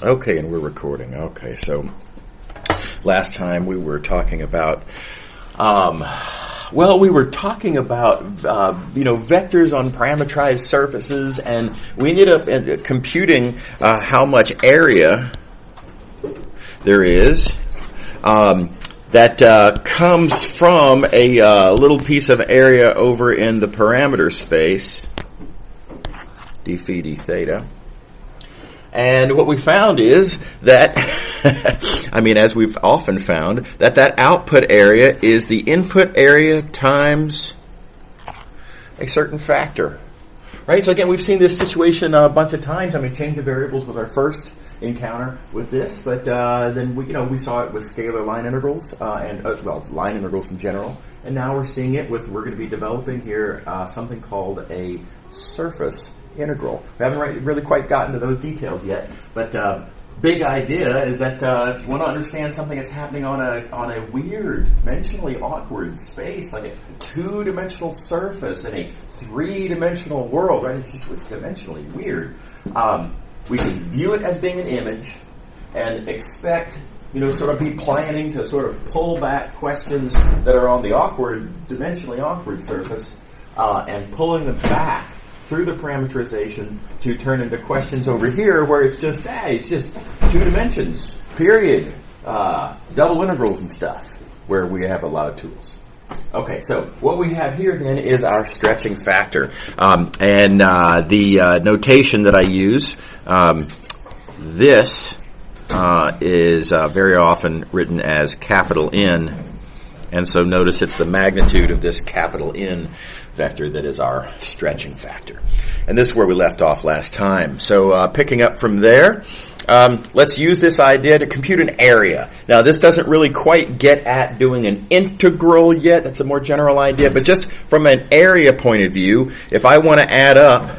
Okay, and we're recording. Okay, so last time we were talking about, vectors on parametrized surfaces, and we ended up computing how much area there is that comes from a little piece of area over in the parameter space, d phi d theta. And what we found is that, as we've often found, that output area is the input area times a certain factor. Right? So again, we've seen this situation a bunch of times. Change of variables was our first encounter with this, but then we saw it with scalar line integrals and line integrals in general. And now we're seeing it we're going to be developing here something called a surface integral. We haven't really quite gotten to those details yet, but big idea is that if you want to understand something that's happening on a weird, dimensionally awkward space, like a two-dimensional surface in a three-dimensional world, right? It's dimensionally weird. We can view it as being an image and expect, sort of be planning to sort of pull back questions that are on the dimensionally awkward surface and pulling them back through the parameterization to turn into questions over here where it's just two dimensions, period, double integrals and stuff, where we have a lot of tools. Okay, so what we have here then is our stretching factor. And the notation that I use, this is very often written as capital N. And so notice it's the magnitude of this capital N vector that is our stretching factor. And this is where we left off last time. So picking up from there, let's use this idea to compute an area. Now this doesn't really quite get at doing an integral yet. That's a more general idea. But just from an area point of view, if I want to add up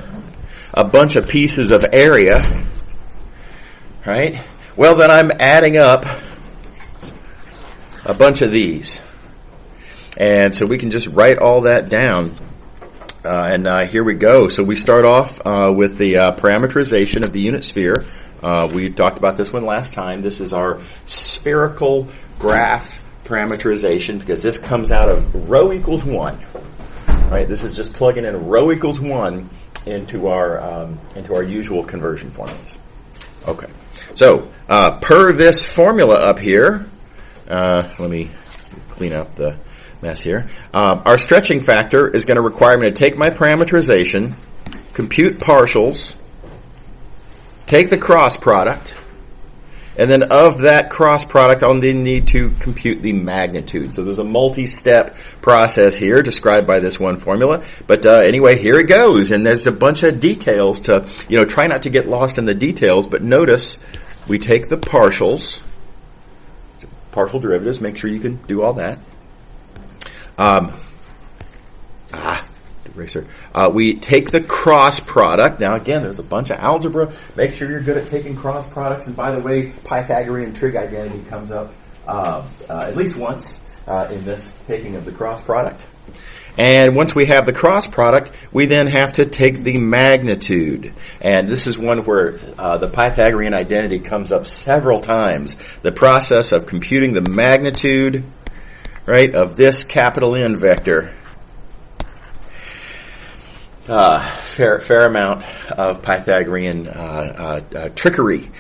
a bunch of pieces of area, right? Well, then I'm adding up a bunch of these. And so we can just write all that down. And here we go. So we start off with the parameterization of the unit sphere. We talked about this one last time. This is our spherical graph parameterization because this comes out of rho equals 1. Right? This is just plugging in rho equals 1 into our usual conversion formulas. Okay. So per this formula up here, let me clean up the mess here. Our stretching factor is going to require me to take my parameterization, compute partials, take the cross product, and then of that cross product I'll then need to compute the magnitude. So there's a multi-step process here described by this one formula. But anyway, here it goes. And there's a bunch of details to, try not to get lost in the details, but notice we take the partials, partial derivatives, make sure you can do all that. Eraser. We take the cross product. Now again, there's a bunch of algebra. Make sure you're good at taking cross products. And by the way, Pythagorean trig identity comes up at least once in this taking of the cross product. And once we have the cross product, we then have to take the magnitude. And this is one where the Pythagorean identity comes up several times. The process of computing the magnitude, right, of this capital N vector. Fair amount of Pythagorean trickery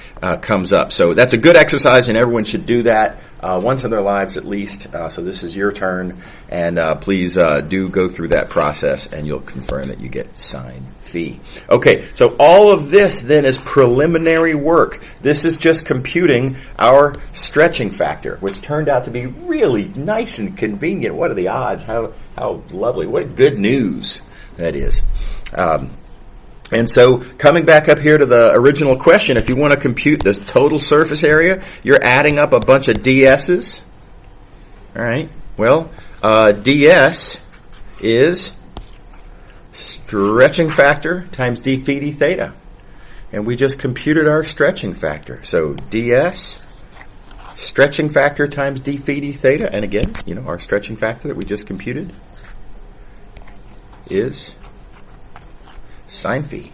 comes up. So that's a good exercise, and everyone should do that once in their lives at least. So this is your turn, and please do go through that process, and you'll confirm that you get sine phi. Okay, so all of this then is preliminary work. This is just computing our stretching factor, which turned out to be really nice and convenient. What are the odds? How lovely. What good news that is. And so coming back up here to the original question, if you want to compute the total surface area, you're adding up a bunch of DS's. All right. Well, DS is stretching factor times d phi d theta. And we just computed our stretching factor. So DS, stretching factor times d phi d theta. And again, our stretching factor that we just computed is sine phi.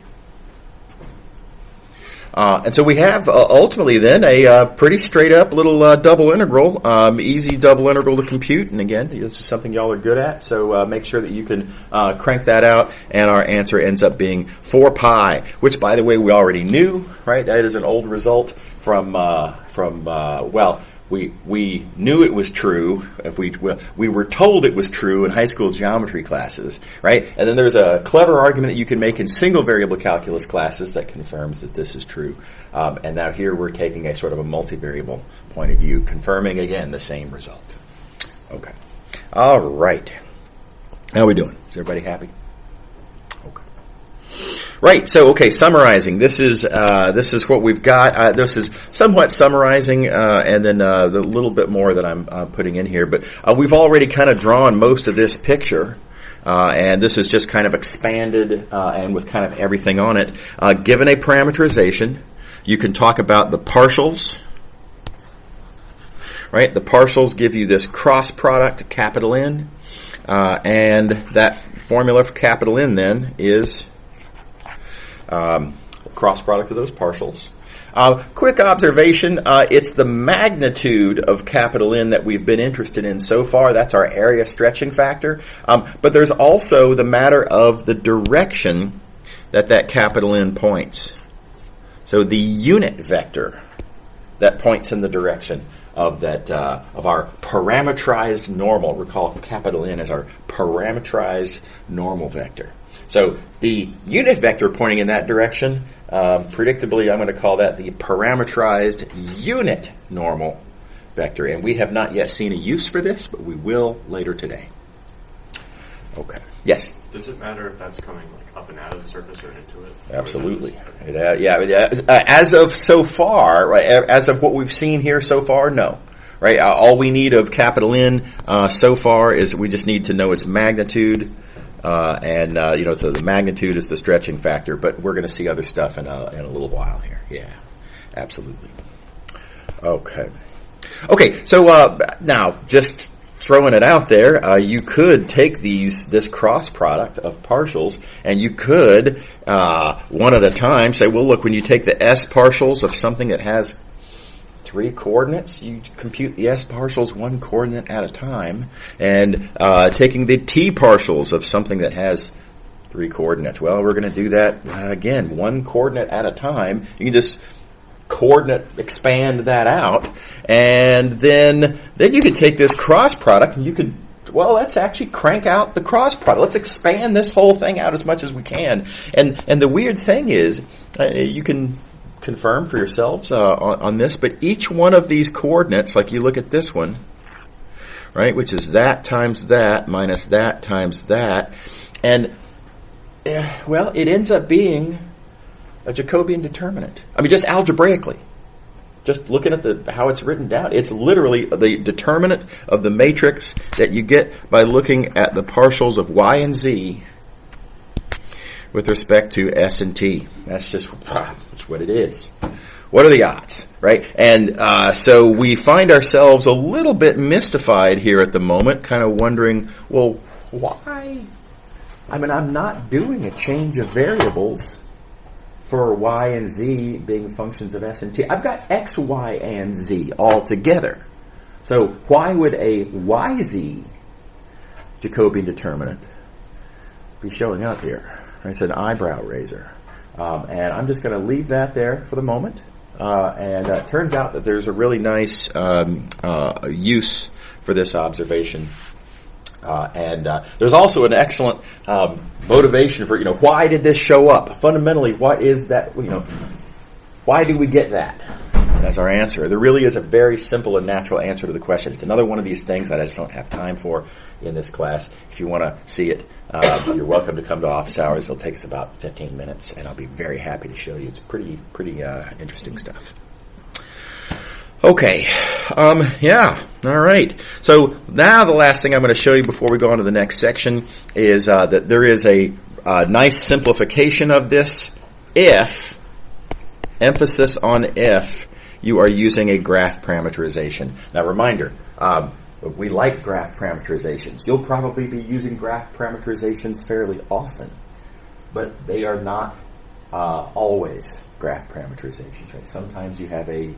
And so we have ultimately then a pretty straight up little double integral, easy double integral to compute. And again, this is something y'all are good at, so make sure that you can crank that out. And our answer ends up being 4 pi, which, by the way, we already knew, right? That is an old result from we knew it was true. We were told it was true in high school geometry classes, right? And then there's a clever argument that you can make in single variable calculus classes that confirms that this is true. And now here we're taking a sort of a multivariable point of view, confirming again the same result. Okay. All right. How are we doing? Is everybody happy? Okay. Right. So, okay, summarizing. This is what we've got. This is somewhat summarizing, and then the little bit more that I'm putting in here. But we've already kind of drawn most of this picture, and this is just kind of expanded and with kind of everything on it. Given a parameterization, you can talk about the partials. Right. The partials give you this cross product, capital N, and that formula for capital N then is cross product of those partials. Quick observation, it's the magnitude of capital N that we've been interested in so far. That's our area stretching factor. But there's also the matter of the direction that capital N points. So the unit vector that points in the direction of that of our parametrized normal. Recall capital N as our parametrized normal vector. So the unit vector pointing in that direction, predictably I'm going to call that the parametrized unit normal vector. And we have not yet seen a use for this, but we will later today. Okay. Yes? Does it matter if that's coming like up and out of the surface or into it? Absolutely. As of so far, right, as of what we've seen here so far, no. Right? All we need of capital N so far is we just need to know its magnitude. So the magnitude is the stretching factor, but we're going to see other stuff in a little while here. Yeah, absolutely. Okay. So now, just throwing it out there, you could take this cross product of partials, and you could one at a time say, well, look, when you take the S partials of something that has 3 coordinates, you compute the S partials 1 coordinate at a time, and taking the T partials of something that has 3 coordinates. Well, we're going to do that again 1 coordinate at a time. You can just coordinate expand that out, and then you could take this cross product and you could, well, let's actually crank out the cross product. Let's expand this whole thing out as much as we can. And the weird thing is, you can confirm for yourselves on this, but each one of these coordinates, like you look at this one, right, which is that times that minus that times that, and well, it ends up being a Jacobian determinant. I mean, just algebraically, just looking at how it's written down, it's literally the determinant of the matrix that you get by looking at the partials of y and z with respect to S and T. That's just what it is. What are the odds, right? And so we find ourselves a little bit mystified here at the moment, kind of wondering, well, why? I mean, I'm not doing a change of variables for y and z being functions of S and T. I've got x, y, and z all together. So why would a yz Jacobian determinant be showing up here? It's an eyebrow raiser. And I'm just going to leave that there for the moment. And it turns out that there's a really nice use for this observation. And there's also an excellent motivation for, why did this show up? Fundamentally, what is that, why do we get that? That's our answer. There really is a very simple and natural answer to the question. It's another one of these things that I just don't have time for in this class. If you want to see it, you're welcome to come to office hours. It'll take us about 15 minutes, and I'll be very happy to show you. It's pretty interesting stuff. Okay. All right. So now the last thing I'm going to show you before we go on to the next section is that there is a nice simplification of this if, emphasis on if, you are using a graph parameterization. Now, reminder, we like graph parameterizations. You'll probably be using graph parameterizations fairly often, but they are not always graph parameterizations, right? Sometimes you have a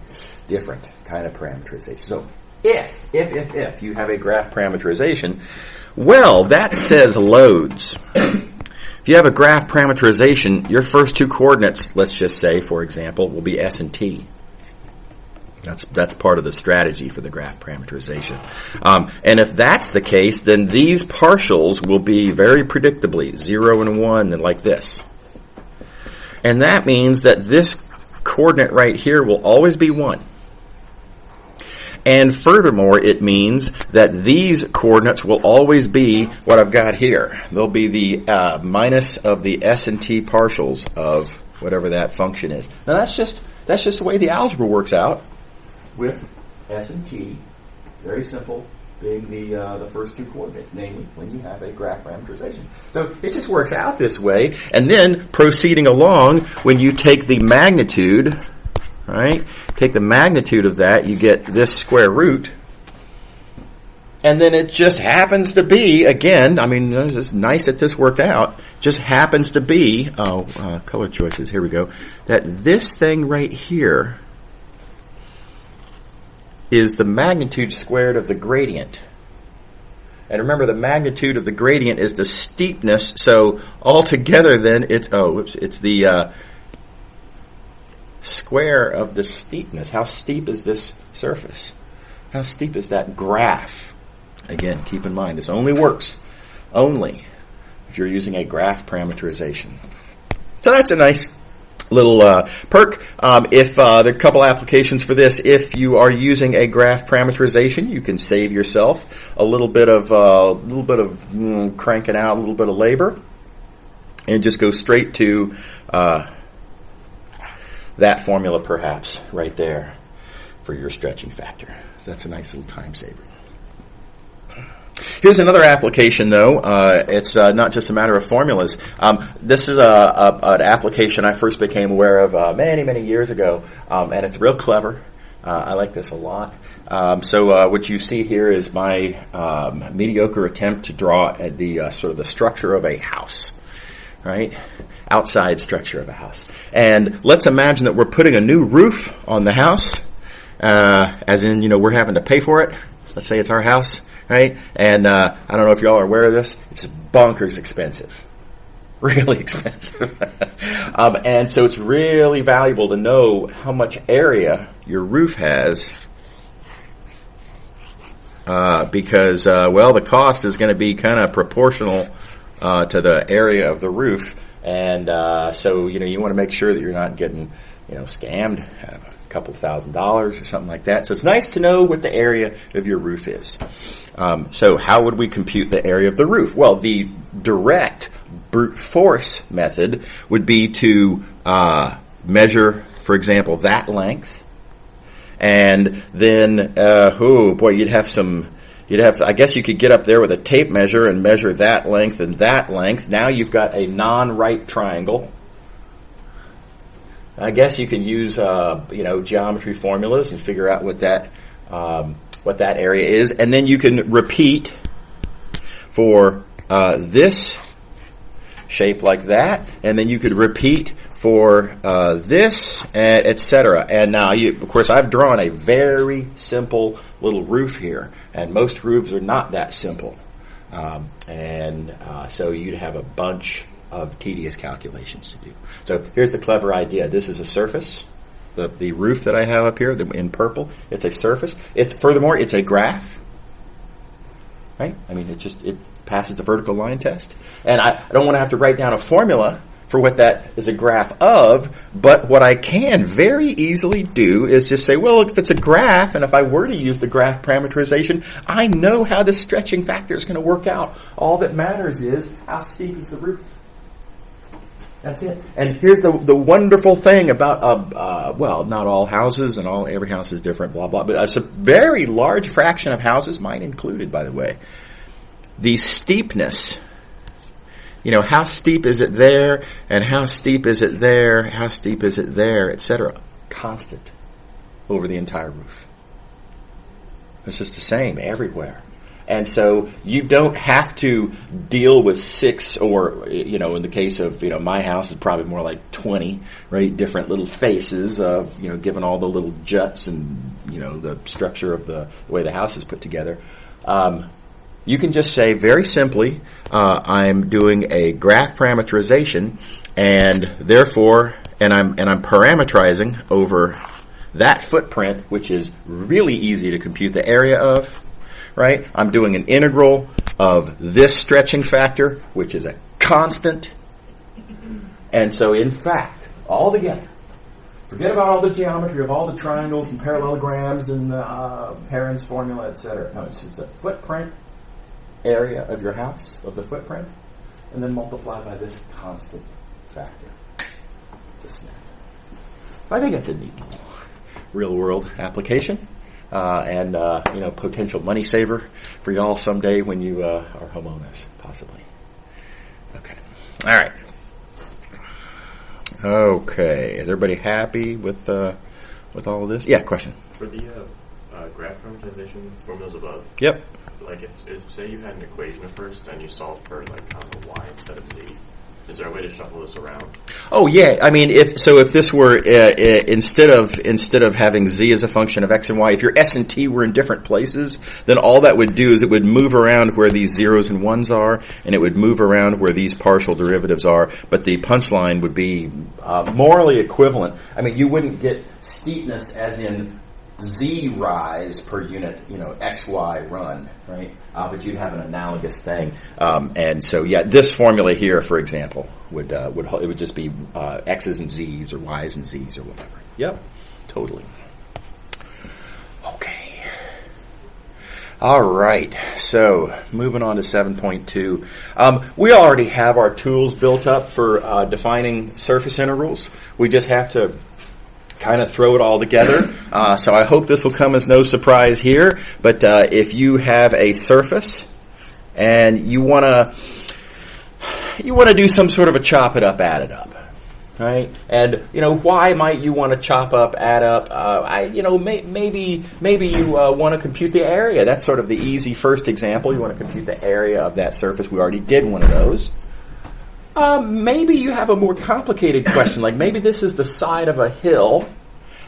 different kind of parameterization. So if you have a graph parameterization, well, that says loads. If you have a graph parameterization, your first two coordinates, let's just say, for example, will be S and T. That's part of the strategy for the graph parameterization. And if that's the case, then these partials will be very predictably 0 and 1 and like this. And that means that this coordinate right here will always be 1. And furthermore, it means that these coordinates will always be what I've got here. They'll be the minus of the S and T partials of whatever that function is. Now that's just the way the algebra works out, with S and T, very simple, being the first two coordinates, namely when you have a graph parameterization. So it just works out this way. And then proceeding along, when you take the magnitude, right? Take the magnitude of that, you get this square root. And then it just happens to be, again, I mean, it's just nice that this worked out, just happens to be, color choices, here we go, that this thing right here is the magnitude squared of the gradient. And remember, the magnitude of the gradient is the steepness, so altogether then it's the square of the steepness. How steep is this surface? How steep is that graph? Again, keep in mind, this only works if you're using a graph parameterization. So that's a nice little perk. If there are a couple applications for this, if you are using a graph parameterization, you can save yourself a little bit of cranking out a little bit of labor, and just go straight to that formula, perhaps right there for your stretching factor. So that's a nice little time saver. Here's another application, though. It's not just a matter of formulas. This is an application I first became aware of many years ago, and it's real clever. I like this a lot. So what you see here is my mediocre attempt to draw the sort of the structure of a house, right? Outside structure of a house. And let's imagine that we're putting a new roof on the house, as in, we're having to pay for it. Let's say it's our house. Right? And I don't know if y'all are aware of this. It's bonkers expensive. Really expensive. And so it's really valuable to know how much area your roof has, because, the cost is going to be kind of proportional to the area of the roof. And so, you want to make sure that you're not getting, scammed out of a couple $1,000s or something like that. So it's nice to know what the area of your roof is. So how would we compute the area of the roof? Well, the direct brute force method would be to measure, for example, that length, and then I guess you could get up there with a tape measure and measure that length and that length. Now you've got a non-right triangle. I guess you can use geometry formulas and figure out what that area is, and then you can repeat for this shape like that, and then you could repeat for this, etc. And now, of course, I've drawn a very simple little roof here, and most roofs are not that simple, so you'd have a bunch of tedious calculations to do. So here's the clever idea. This is a surface. The roof that I have up here in purple, it's a surface. Furthermore, it's a graph. Right? I mean, it passes the vertical line test. And I don't want to have to write down a formula for what that is a graph of, but what I can very easily do is just say, well, if it's a graph, and if I were to use the graph parameterization, I know how the stretching factor is going to work out. All that matters is how steep is the roof. That's it. And here's the wonderful thing about, not all houses and every house is different, blah, blah, but it's a very large fraction of houses, mine included, by the way. The steepness, how steep is it there, and how steep is it there, how steep is it there, etc. Constant over the entire roof. It's just the same everywhere. And so you don't have to deal with 6 or, in the case of, my house is probably more like 20, right? Different little faces of, given all the little juts and, the structure of the way the house is put together. You can just say very simply, I'm doing a graph parameterization and therefore, and I'm parameterizing over that footprint, which is really easy to compute the area of. Right? I'm doing an integral of this stretching factor, which is a constant. And so, in fact, all together, forget about all the geometry of all the triangles and parallelograms and Heron's formula, etc. No, it's just the footprint area of your house, of the footprint, and then multiply by this constant factor. Just that. I think that's a neat real-world application. And potential money saver for y'all someday when you are homeowners, possibly. Okay. All right. Okay. Is everybody happy with all of this? Yeah, question. For the graph parameterization formulas above. Yep. Like if say you had an equation at first and you solve for like y instead of z, is there a way to shuffle this around? Oh yeah, I mean if this were instead of having z as a function of x and y, if your s and t were in different places, then all that would do is it would move around where these zeros and ones are, and it would move around where these partial derivatives are. But the punchline would be morally equivalent. I mean, you wouldn't get steepness as in z rise per unit, x, y run, right? But you'd have an analogous thing. And so, yeah, this formula here, for example, would just be x's and z's or y's and z's or whatever. Yep, totally. Okay. All right. So, moving on to 7.2. We already have our tools built up for defining surface integrals. We just have to kind of throw it all together. So I hope this will come as no surprise here. But if you have a surface and you want to do some sort of a chop it up, add it up, right? And why might you want to chop up, add up? Maybe you want to compute the area. That's sort of the easy first example. You want to compute the area of that surface. We already did one of those. Maybe you have a more complicated question, like maybe this is the side of a hill,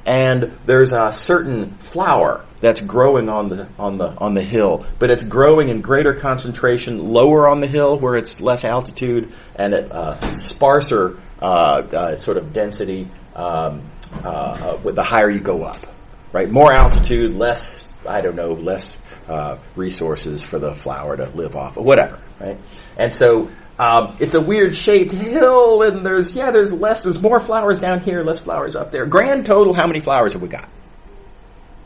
and there's a certain flower that's growing on the hill, but it's growing in greater concentration lower on the hill where it's less altitude and at sparser sort of density with the higher you go up, right? More altitude, less resources for the flower to live off, or whatever, right? And so it's a weird shaped hill, and there's more flowers down here, less flowers up there. Grand total, how many flowers have we got?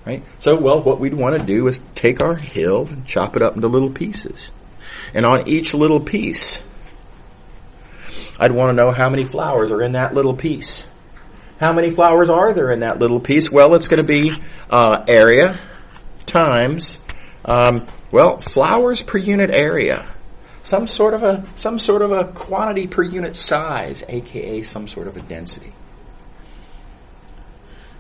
Right? So, what we'd want to do is take our hill and chop it up into little pieces. And on each little piece, I'd want to know how many flowers are in that little piece. How many flowers are there in that little piece? Well, it's going to be area times, flowers per unit area. Some sort of a quantity per unit size, aka some sort of a density.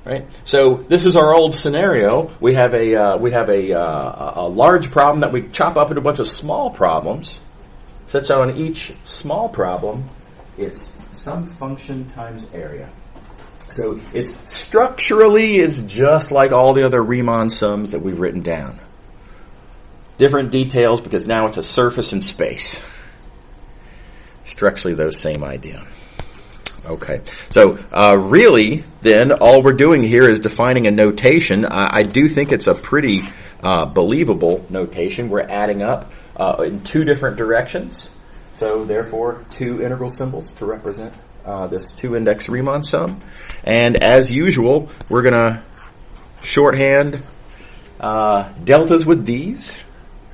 Right? So this is our old scenario. We have a large problem that we chop up into a bunch of small problems. Such that on each small problem, it's some function times area. So it's structurally is just like all the other Riemann sums that we've written down. Different details because now it's a surface in space. Structurally, those same idea. Okay. So, really, then, all we're doing here is defining a notation. I do think it's a pretty believable notation. We're adding up in two different directions. So, therefore, two integral symbols to represent this two-index Riemann sum. And as usual, we're going to shorthand deltas with d's.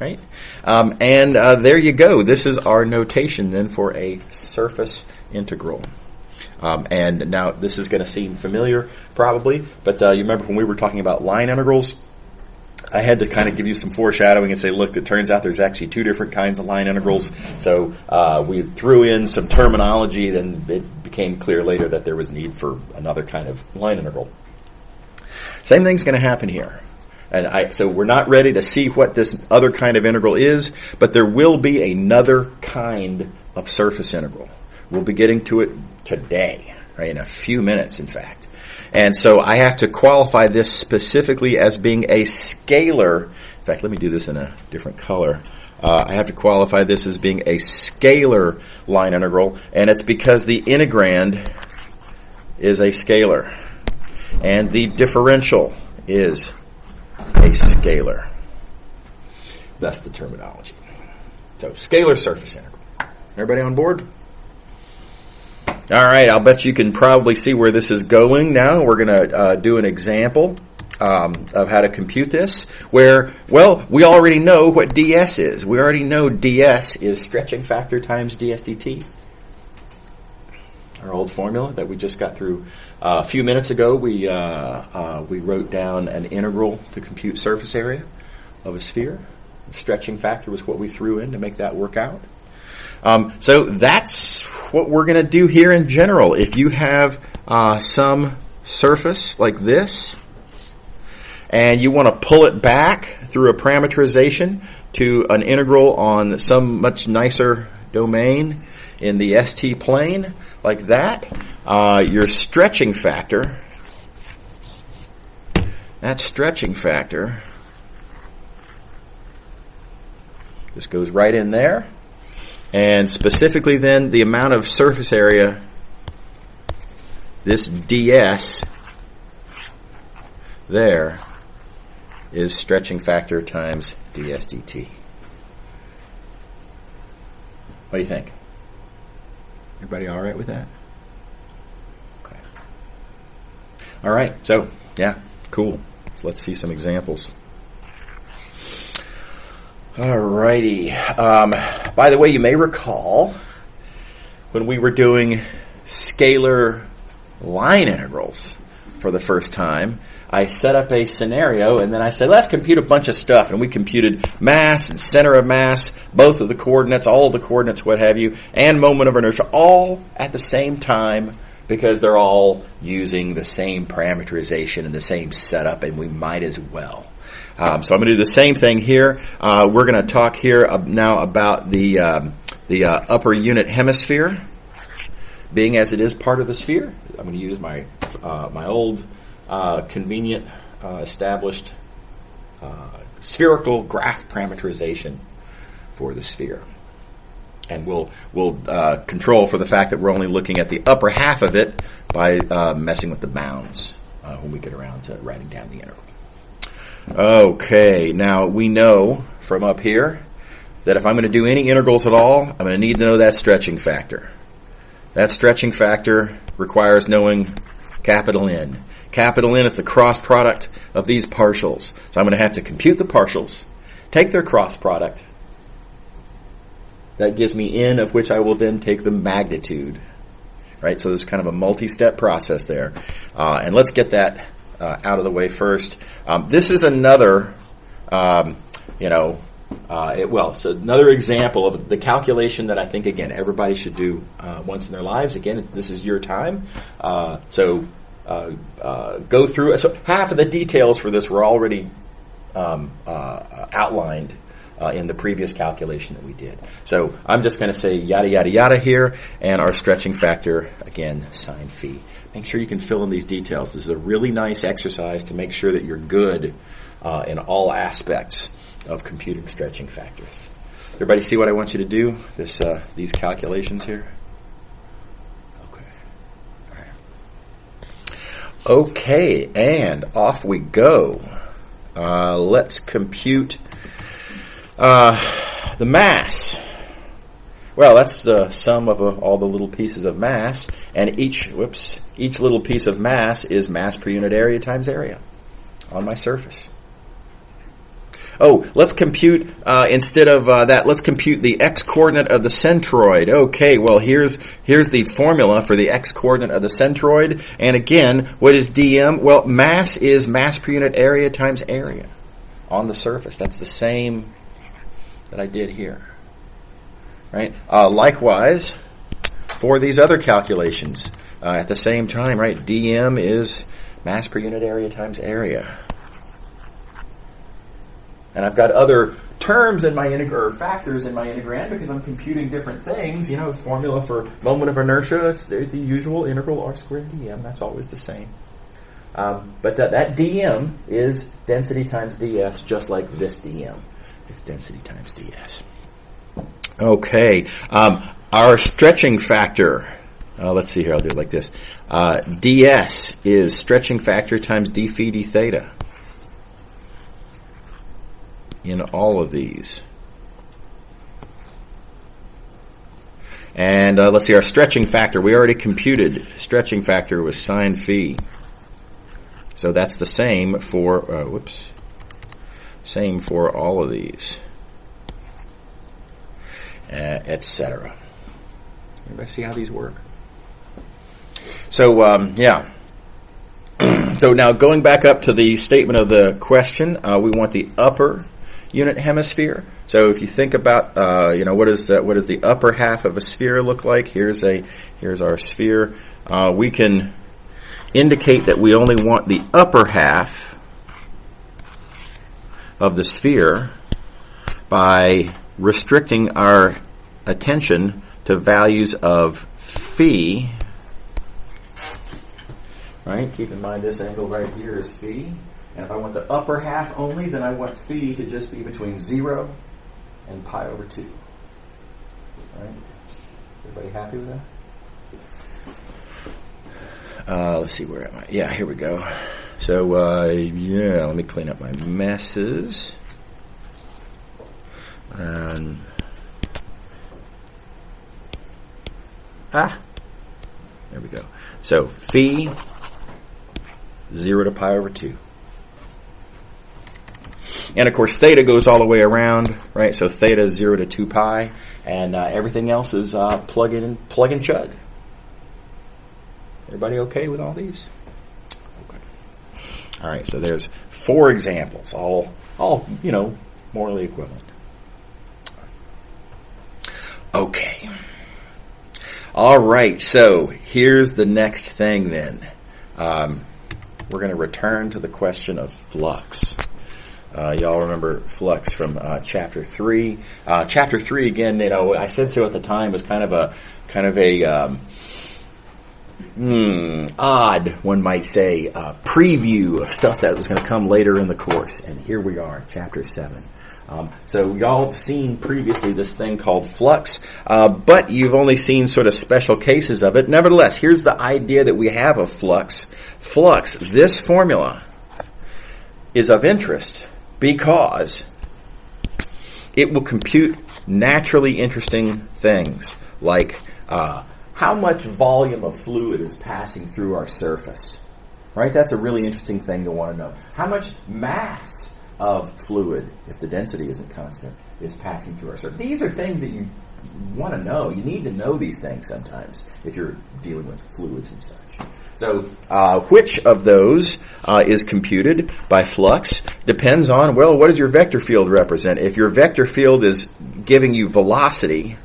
Right? And there you go. This is our notation then for a surface integral. And now this is going to seem familiar probably, but you remember when we were talking about line integrals, I had to kind of give you some foreshadowing and say, look, it turns out there's actually two different kinds of line integrals. So we threw in some terminology, then it became clear later that there was need for another kind of line integral. Same thing's going to happen here. So we're not ready to see what this other kind of integral is, but there will be another kind of surface integral. We'll be getting to it today, right, in a few minutes, in fact. And so I have to qualify this specifically as being a scalar. In fact, let me do this in a different color. I have to qualify this as being a scalar line integral, and it's because the integrand is a scalar, and the differential is a scalar. That's the terminology. So, scalar surface integral. Everybody on board? All right, I'll bet you can probably see where this is going now. We're going to do an example of how to compute this, where, well, we already know what ds is. We already know ds is stretching factor times ds dt. Our old formula that we just got through a few minutes ago. We wrote down an integral to compute surface area of a sphere. The stretching factor was what we threw in to make that work out. So that's what we're going to do here in general. If you have some surface like this, and you want to pull it back through a parameterization to an integral on some much nicer domain in the ST plane, like that, your stretching factor, that stretching factor just goes right in there. And specifically then, the amount of surface area, this ds there, is stretching factor times ds dt. What do you think? Everybody all right with that? Okay. All right. So, yeah, cool. So let's see some examples. All righty. By the way, you may recall when we were doing scalar line integrals for the first time, I set up a scenario and then I said, let's compute a bunch of stuff. And we computed mass and center of mass, both of the coordinates, all of the coordinates, what have you, and moment of inertia, all at the same time because they're all using the same parameterization and the same setup, and we might as well. So I'm going to do the same thing here. We're going to talk here now about the upper unit hemisphere, being as it is part of the sphere. I'm going to use my old convenient established spherical graph parameterization for the sphere, and we'll control for the fact that we're only looking at the upper half of it by messing with the bounds when we get around to writing down the integral. Okay, now we know from up here that if I'm going to do any integrals at all, I'm going to need to know that stretching factor. That stretching factor requires knowing capital N. Capital N is the cross product of these partials. So I'm going to have to compute the partials, take their cross product. That gives me N, of which I will then take the magnitude. Right? So there's kind of a multi-step process there. And let's get that out of the way first. This is another, so another example of the calculation that I think, again, everybody should do once in their lives. Again, this is your time. Go through it. So half of the details for this were already outlined in the previous calculation that we did. So I'm just going to say yada, yada, yada here, and our stretching factor, again, sine phi. Make sure you can fill in these details. This is a really nice exercise to make sure that you're good in all aspects of computing stretching factors. Everybody see what I want you to do? These calculations here? Okay. All right. Okay, and off we go. Let's compute the mass. Well, that's the sum of all the little pieces of mass, and each little piece of mass is mass per unit area times area on my surface. Oh, let's compute, instead of that, let's compute the x-coordinate of the centroid. Okay, well, here's the formula for the x-coordinate of the centroid. And again, what is dm? Well, mass is mass per unit area times area on the surface. That's the same that I did here. Right? Likewise, for these other calculations, at the same time, right, dm is mass per unit area times area. And I've got other terms in my or factors in my integrand because I'm computing different things. Formula for moment of inertia, it's the usual integral r squared dm. That's always the same. But that dm is density times ds, just like this dm is density times ds. Okay. Our stretching factor, let's see here, I'll do it like this. ds is stretching factor times d phi d theta in all of these. And let's see, our stretching factor, we already computed. Stretching factor was sine phi. So that's the same for, same for all of these, etc. Everybody see how these work? So, yeah. So now going back up to the statement of the question, we want the upper unit hemisphere. So if you think about, what does the upper half of a sphere look like? Here's our sphere. We can indicate that we only want the upper half of the sphere by restricting our attention to values of phi. Right? Keep in mind this angle right here is phi. And if I want the upper half only, then I want phi to just be between 0 and pi over 2. Right? Everybody happy with that? Let's see, where am I? Yeah, here we go. So, let me clean up my messes. And there we go. So, phi 0 to pi over 2. And of course, theta goes all the way around, right? So theta is 0 to 2 pi, and everything else is plug and chug. Everybody okay with all these? Okay. All right. So there's 4 examples, all morally equivalent. Okay. All right. So here's the next thing then. We're going to return to the question of flux. Y'all remember flux from chapter 3. Chapter 3 again, I said so at the time, was kind of a odd, one might say, preview of stuff that was going to come later in the course. And here we are, chapter 7. So y'all have seen previously this thing called flux, but you've only seen sort of special cases of it. Nevertheless, here's the idea that we have of flux. Flux, this formula, is of interest because it will compute naturally interesting things like how much volume of fluid is passing through our surface. Right? That's a really interesting thing to want to know. How much mass of fluid, if the density isn't constant, is passing through our surface. These are things that you want to know. You need to know these things sometimes if you're dealing with fluids and such. So, which of those is computed by flux depends on, what does your vector field represent? If your vector field is giving you velocity,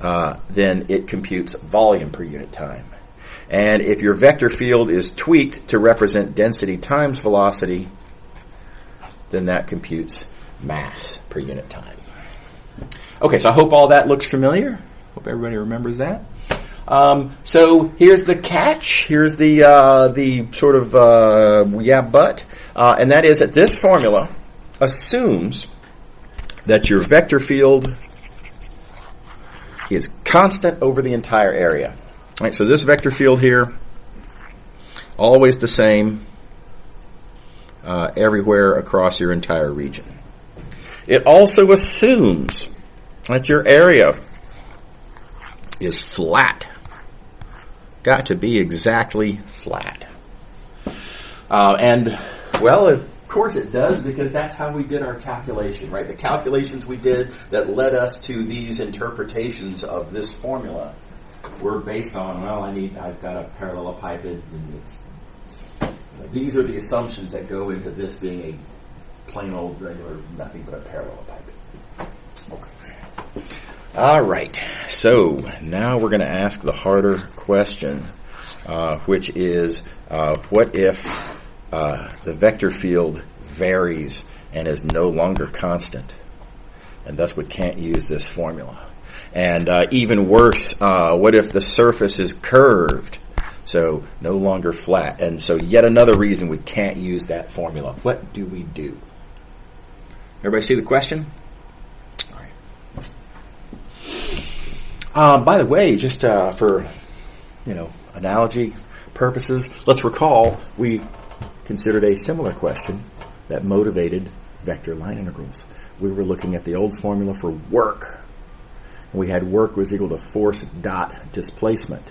then it computes volume per unit time. And if your vector field is tweaked to represent density times velocity, then that computes mass per unit time. Okay, so I hope all that looks familiar. Hope everybody remembers that. So here's the catch. Here's the sort of but, and that is that this formula assumes that your vector field is constant over the entire area. All right, so this vector field here, always the same everywhere across your entire region. It also assumes that your area is flat. Got to be exactly flat. Of course it does, because that's how we did our calculation, right? The calculations we did that led us to these interpretations of this formula were based on, I've got a parallelepiped, and these are the assumptions that go into this being a plain old regular, nothing but a parallelepiped. Okay. All right. So now we're going to ask the harder question, which is, what if the vector field varies and is no longer constant. And thus we can't use this formula. And even worse, what if the surface is curved? So no longer flat. And so yet another reason we can't use that formula. What do we do? Everybody see the question? All right. By the way, just for analogy purposes, let's recall we considered a similar question that motivated vector line integrals. We were looking at the old formula for work. We had work was equal to force dot displacement.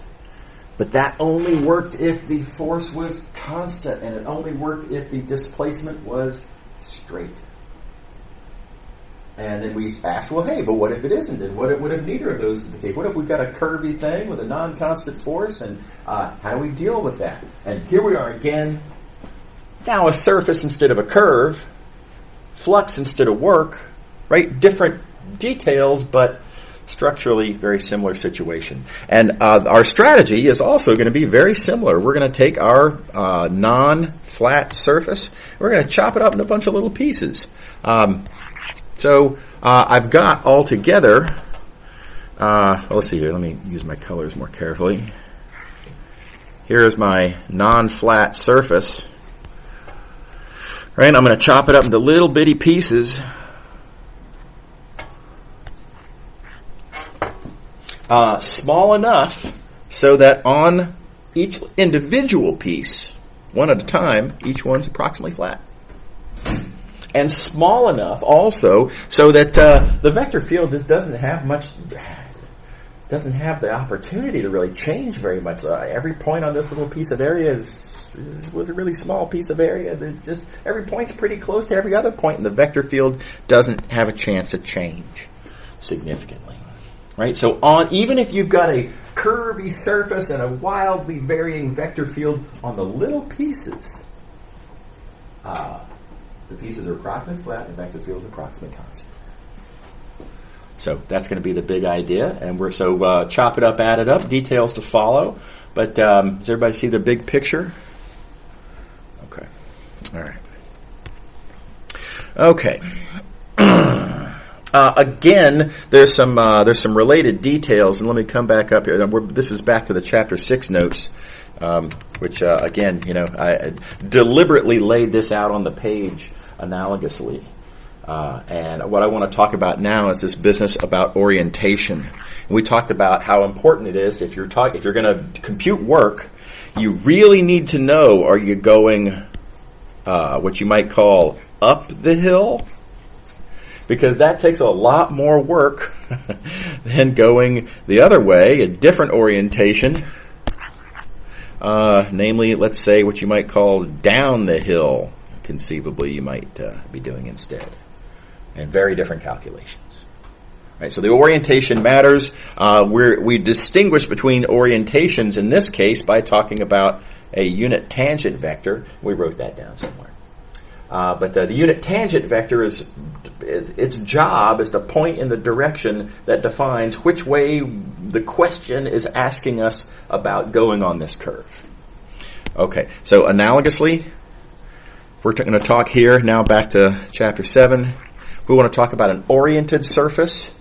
But that only worked if the force was constant, and it only worked if the displacement was straight. And then we asked, well, hey, but what if it isn't? And what if neither of those is the case? What if we've got a curvy thing with a non-constant force? And how do we deal with that? And here we are again. Now a surface instead of a curve. Flux instead of work. Right? Different details, but structurally very similar situation. And our strategy is also going to be very similar. We're going to take our non-flat surface. We're going to chop it up into a bunch of little pieces. So I've got all together, let's see here, let me use my colors more carefully. Here's my non-flat surface. Right, I'm going to chop it up into little bitty pieces. Small enough so that on each individual piece, one at a time, each one's approximately flat. And small enough also so that the vector field just doesn't have the opportunity to really change very much. Every point on this little piece of area was a really small piece of area. Just every point's pretty close to every other point, and the vector field doesn't have a chance to change significantly. Right? So even if you've got a curvy surface and a wildly varying vector field on the little pieces, the pieces are approximately flat and the vector field is approximately constant. So that's going to be the big idea. And we're chop it up, add it up, details to follow. But does everybody see the big picture? Okay. All right. Okay. Again, there's some related details, and let me come back up here. This is back to the chapter 6 notes, which again, I deliberately laid this out on the page analogously. And what I want to talk about now is this business about orientation. And we talked about how important it is if you're going to compute work, you really need to know: are you going what you might call up the hill? Because that takes a lot more work than going the other way, a different orientation. Namely, let's say what you might call down the hill, conceivably you might be doing instead. And very different calculations. Right, so the orientation matters. We distinguish between orientations in this case by talking about a unit tangent vector. We wrote that down somewhere. But the unit tangent vector its job is to point in the direction that defines which way the question is asking us about going on this curve. Okay, so analogously, we're going to talk here now back to chapter 7. We want to talk about an oriented surface.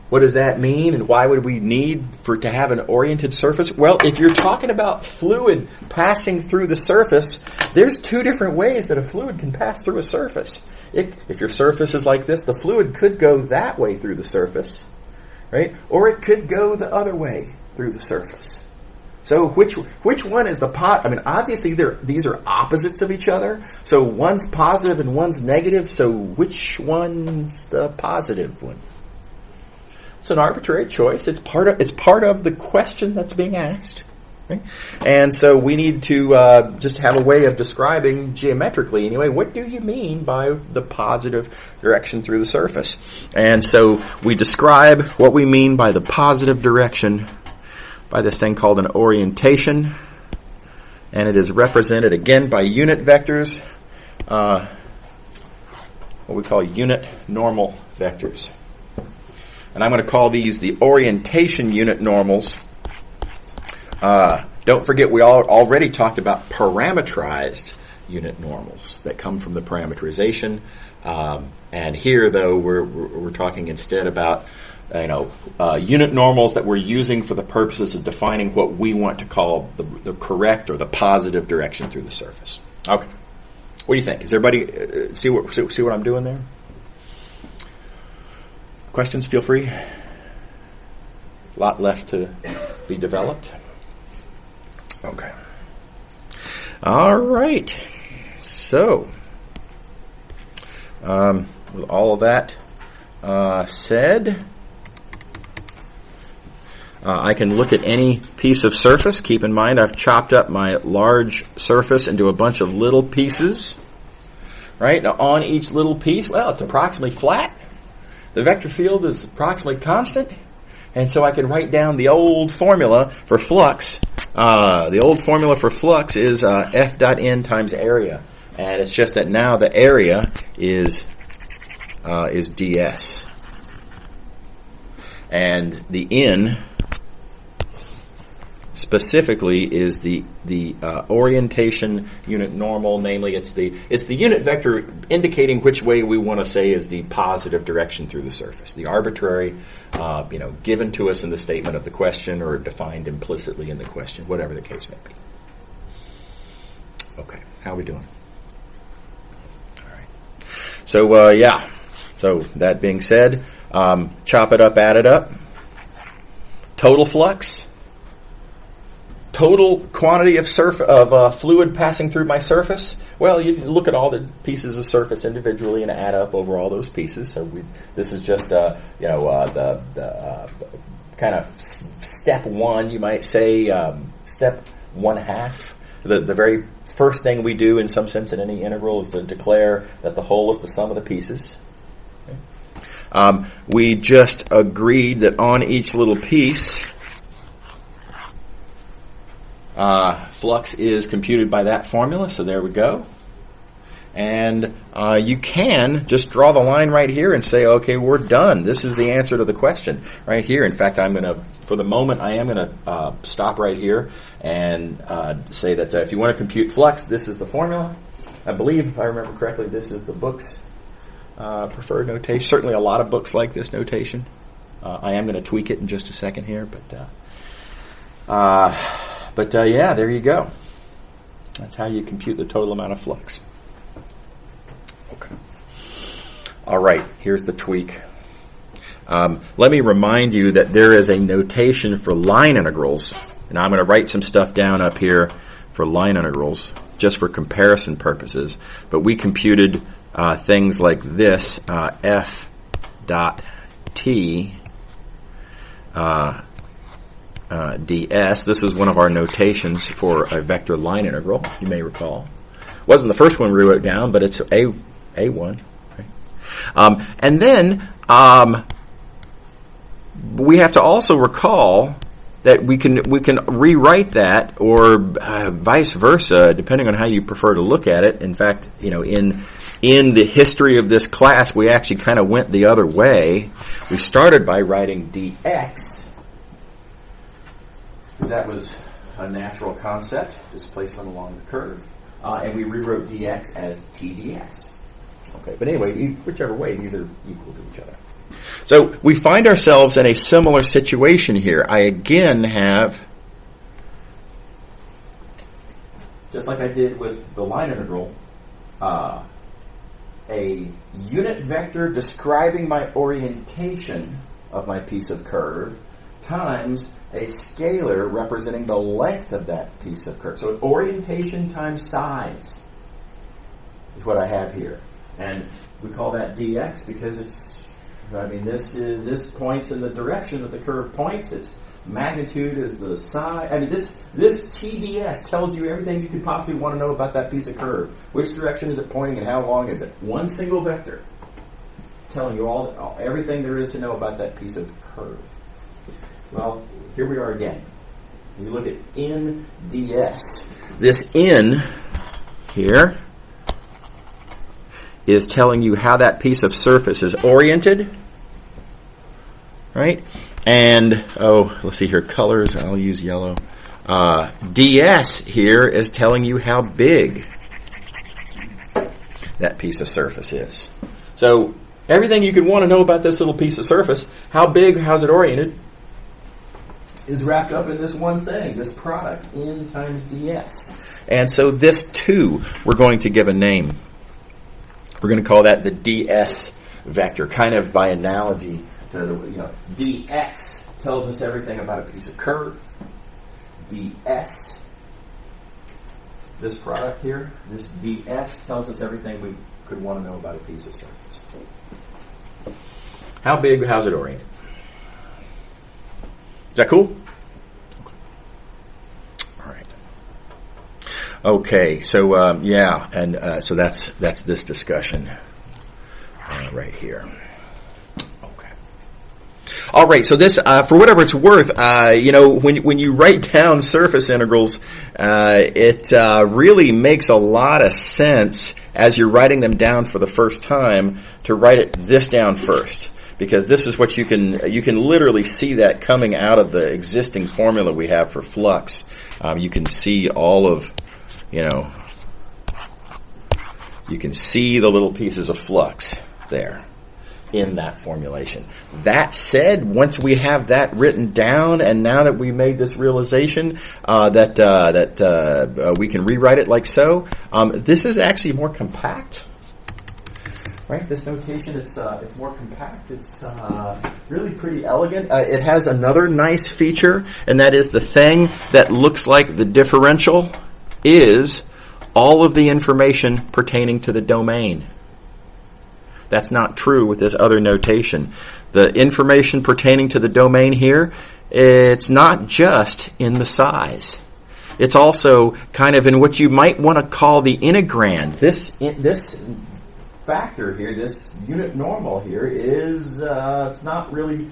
What does that mean, and why would we need to have an oriented surface? Well, if you're talking about fluid passing through the surface, there's two different ways that a fluid can pass through a surface. If your surface is like this, the fluid could go that way through the surface, right? Or it could go the other way through the surface. So which one is the obviously these are opposites of each other. So one's positive and one's negative. So which one's the positive one? It's an arbitrary choice. It's part of the question that's being asked. Right? And so we need to just have a way of describing geometrically anyway, what do you mean by the positive direction through the surface? And so we describe what we mean by the positive direction by this thing called an orientation. And it is represented again by unit vectors, what we call unit normal vectors. And I'm going to call these the orientation unit normals. Don't forget, we already talked about parametrized unit normals that come from the parameterization. And here, though, we're talking instead about unit normals that we're using for the purposes of defining what we want to call the correct or the positive direction through the surface. Okay. What do you think? Does everybody see what I'm doing there? Questions? Feel free. A lot left to be developed. Okay. All right. So, with all of that said, I can look at any piece of surface. Keep in mind I've chopped up my large surface into a bunch of little pieces. Right? Now on each little piece, well, it's approximately flat. The vector field is approximately constant. And so I can write down the old formula for flux. The old formula for flux is F dot N times area. And it's just that now the area is ds. And the N specifically is the orientation unit normal, namely it's the unit vector indicating which way we want to say is the positive direction through the surface. The arbitrary, given to us in the statement of the question or defined implicitly in the question, whatever the case may be. Okay, how are we doing? All right. So So that being said, chop it up, add it up. Total flux. Total quantity of fluid passing through my surface. Well, you look at all the pieces of surface individually and add up over all those pieces. So this is just the kind of step one, you might say, step 1/2. The very first thing we do in some sense in any integral is to declare that the whole is the sum of the pieces. Okay. We just agreed that on each little piece, flux is computed by that formula, so there we go. And you can just draw the line right here and say, okay, we're done. This is the answer to the question right here. In fact, for the moment, I am going to stop right here and say that if you want to compute flux, this is the formula. I believe, if I remember correctly, this is the book's preferred notation. Certainly a lot of books like this notation. I am going to tweak it in just a second here, but yeah, there you go. That's how you compute the total amount of flux. Okay. All right, here's the tweak. Let me remind you that there is a notation for line integrals, and I'm going to write some stuff down up here for line integrals, just for comparison purposes. But we computed things like this, f dot t ds. This is one of our notations for a vector line integral, you may recall. Wasn't the first one we wrote down, but it's A1. Right? And then we have to also recall that we can rewrite that, or vice versa, depending on how you prefer to look at it. In fact, in the history of this class, we actually kind of went the other way. We started by writing dx, because that was a natural concept, displacement along the curve, and we rewrote dx as tds. Okay, but anyway, whichever way, these are equal to each other. So we find ourselves in a similar situation here. I again have, just like I did with the line integral, a unit vector describing my orientation of my piece of curve times a scalar representing the length of that piece of curve. So orientation times size is what I have here. And we call that dx because this points in the direction that the curve points. Its magnitude is the size. This TDS tells you everything you could possibly want to know about that piece of curve. Which direction is it pointing and how long is it? One single vector. It's telling you everything there is to know about that piece of curve. Well, here we are again. We look at n ds. This n here is telling you how that piece of surface is oriented, right? And, let's see here, colors, I'll use yellow. DS here is telling you how big that piece of surface is. So everything you could want to know about this little piece of surface, how big, how's it oriented, is wrapped up in this one thing, this product, n times ds. And so this, too, we're going to give a name. We're going to call that the ds vector, kind of by analogy to the, dx tells us everything about a piece of curve. ds, this product here, this ds tells us everything we could want to know about a piece of surface. How big, how's it oriented? Is that cool? All right. Okay, so so that's this discussion right here. Okay. All right, so this, for whatever it's worth, when you write down surface integrals, it really makes a lot of sense as you're writing them down for the first time to write this down first. Because this is what you can literally see that coming out of the existing formula we have for flux. You can see all of, you can see the little pieces of flux there in that formulation. That said, once we have that written down, and now that we made this realization that we can rewrite it like so, this is actually more compact. Right, this notation, it's more compact. It's really pretty elegant. It has another nice feature, and that is the thing that looks like the differential is all of the information pertaining to the domain. That's not true with this other notation. The information pertaining to the domain here, it's not just in the size. It's also kind of in what you might want to call the integrand. This factor here, this unit normal here, is it's not really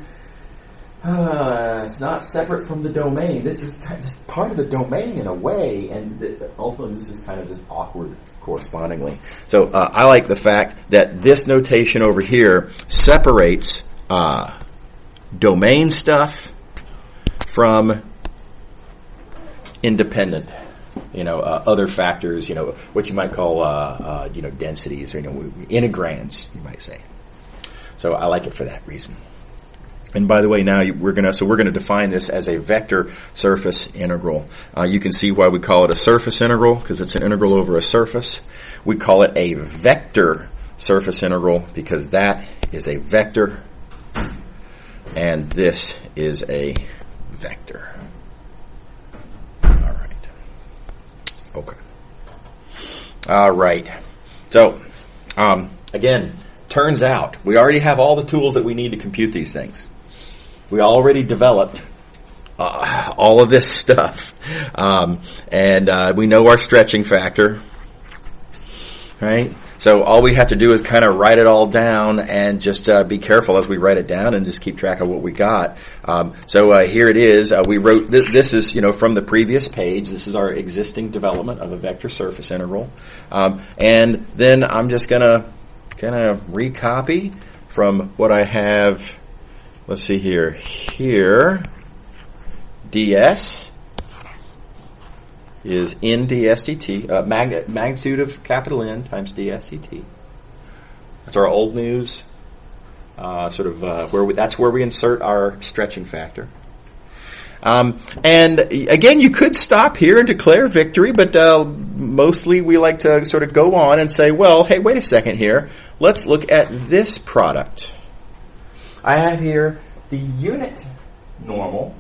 it's not separate from the domain. This is kind of part of the domain in a way, and ultimately this is kind of just awkward correspondingly. So I like the fact that this notation over here separates domain stuff from independent, other factors, what you might call, densities, or, integrands, you might say. So I like it for that reason. And by the way, now we're gonna define this as a vector surface integral. You can see why we call it a surface integral, because it's an integral over a surface. We call it a vector surface integral because that is a vector, and this is a vector. Okay. All right. So, again, turns out we already have all the tools that we need to compute these things. We already developed all of this stuff. And we know our stretching factor. Right? So all we have to do is kind of write it all down and just be careful as we write it down and just keep track of what we got. So here it is. We wrote this is from the previous page. This is our existing development of a vector surface integral, and then I'm just gonna kind of recopy from what I have. Let's see here. Here, ds is n ds dt, magnitude of capital N times ds dt. That's our old news, that's where we insert our stretching factor. And again, you could stop here and declare victory, but mostly we like to sort of go on and say, well, hey, wait a second here. Let's look at this product. I have here the unit normal,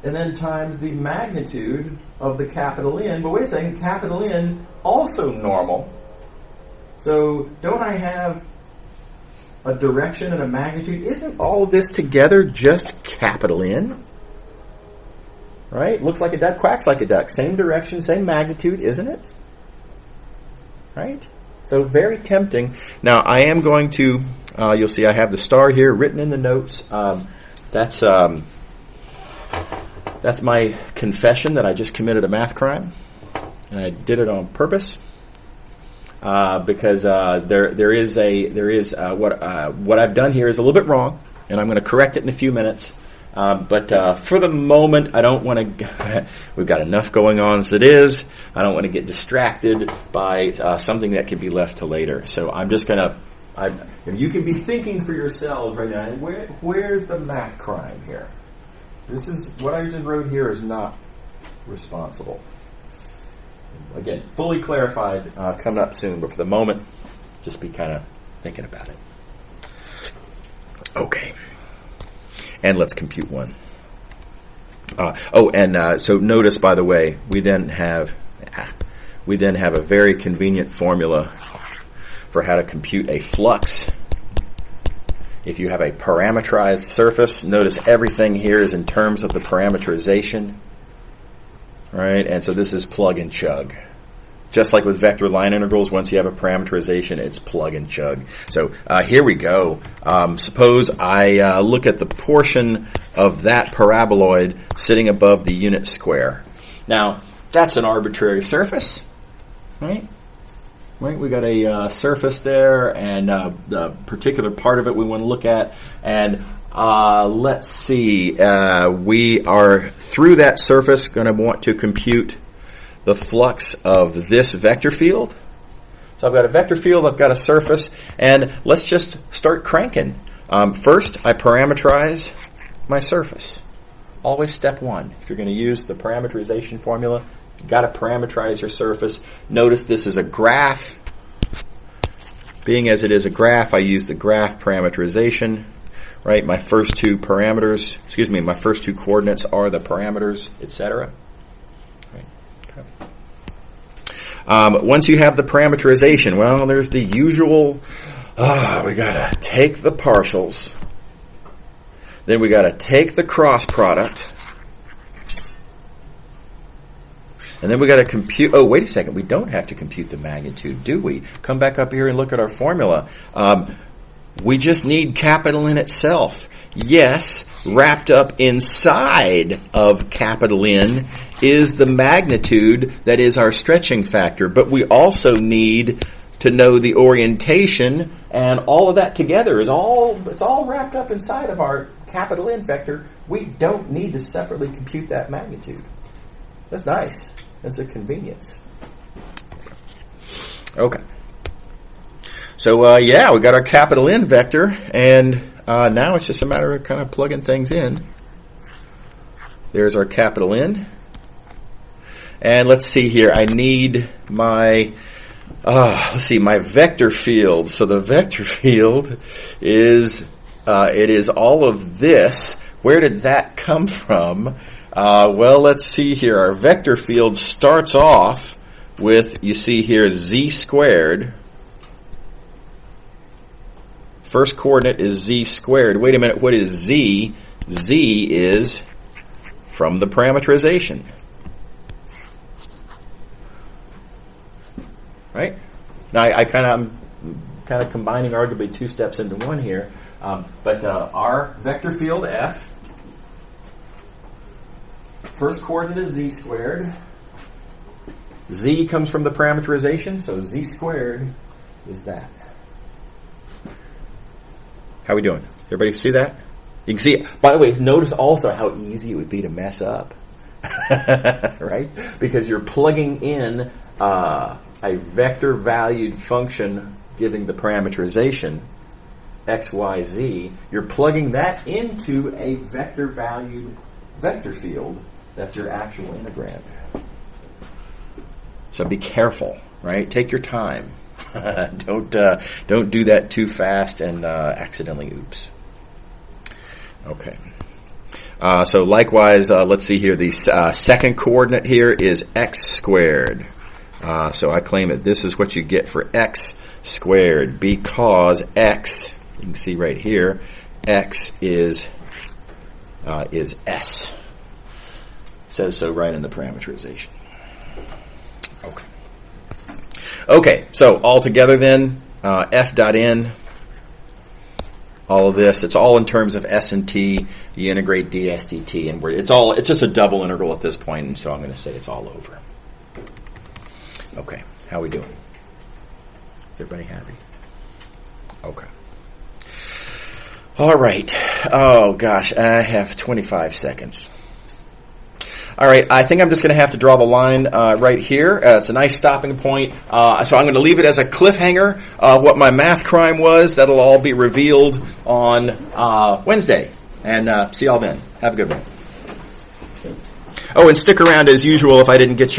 and then times the magnitude of the capital N. But wait a second, capital N also normal. So don't I have a direction and a magnitude? Isn't all of this together just capital N? Right? Looks like a duck, quacks like a duck. Same direction, same magnitude, isn't it? Right? So very tempting. Now I am going to, you'll see I have the star here written in the notes. That's my confession that I just committed a math crime, and I did it on purpose because what I've done here is a little bit wrong, and I'm going to correct it in a few minutes. But for the moment, I don't want to. We've got enough going on as it is. I don't want to get distracted by something that can be left to later. So I'm just going to. You can be thinking for yourselves right now. Where's the math crime here? This is what I just wrote here is not responsible. Again, fully clarified, coming up soon. But for the moment, just be kind of thinking about it. Okay. And let's compute one. So notice, by the way, we then have a very convenient formula for how to compute a flux. If you have a parameterized surface, notice everything here is in terms of the parameterization, right? And so this is plug and chug. Just like with vector line integrals, once you have a parameterization, it's plug and chug. So here we go. Suppose I look at the portion of that paraboloid sitting above the unit square. Now, that's an arbitrary surface, right? Right, we got a surface there, and the particular part of it we want to look at. And let's see, we are through that surface going to want to compute the flux of this vector field. So I've got a vector field, I've got a surface, and let's just start cranking. First, I parameterize my surface. Always step one. If you're going to use the parameterization formula, you've got to parameterize your surface. Notice this is a graph. Being as it is a graph, I use the graph parameterization. Right, my first two coordinates are the parameters, etc. Once you have the parameterization, well, there's the usual, we gotta take the partials, then we gotta take the cross product, and then we gotta compute, wait a second, we don't have to compute the magnitude, do we? Come back up here and look at our formula. We just need capital N itself. Yes, wrapped up inside of capital N is the magnitude that is our stretching factor, but we also need to know the orientation, and all of that together it's all wrapped up inside of our capital N vector. We don't need to separately compute that magnitude. That's nice. That's a convenience. Okay. So we got our capital N vector, and now it's just a matter of kind of plugging things in. There's our capital N. And let's see here. I need my, my vector field. So the vector field is, it is all of this. Where did that come from? Well, let's see here. Our vector field starts off with, you see here, z squared. First coordinate is z squared. Wait a minute, what is z? Z is from the parameterization. Right? Now, I'm kind of combining arguably two steps into one here. But our vector field F, first coordinate is z squared. Z comes from the parameterization, so z squared is that. How are we doing? Everybody see that? You can see, by the way, notice also how easy it would be to mess up. Right? Because you're plugging in a vector valued function giving the parameterization x, y, z. You're plugging that into a vector valued vector field that's your actual integrand. So be careful, right? Take your time. Don't do that too fast and accidentally oops. Okay. So likewise, let's see here. The second coordinate here is x squared. So I claim that this is what you get for x squared because x, you can see right here, x is s. Says so right in the parameterization. Okay. Okay, so all together then, f dot n, all of this, it's all in terms of s and t. You integrate ds dt, and it's just a double integral at this point, and so I'm going to say it's all over. Okay, how are we doing? Is everybody happy? Okay. All right. Oh, gosh. I have 25 seconds. All right. I think I'm just going to have to draw the line right here. It's a nice stopping point. So I'm going to leave it as a cliffhanger. What my math crime was, that'll all be revealed on Wednesday. And see y'all then. Have a good one. Oh, and stick around as usual if I didn't get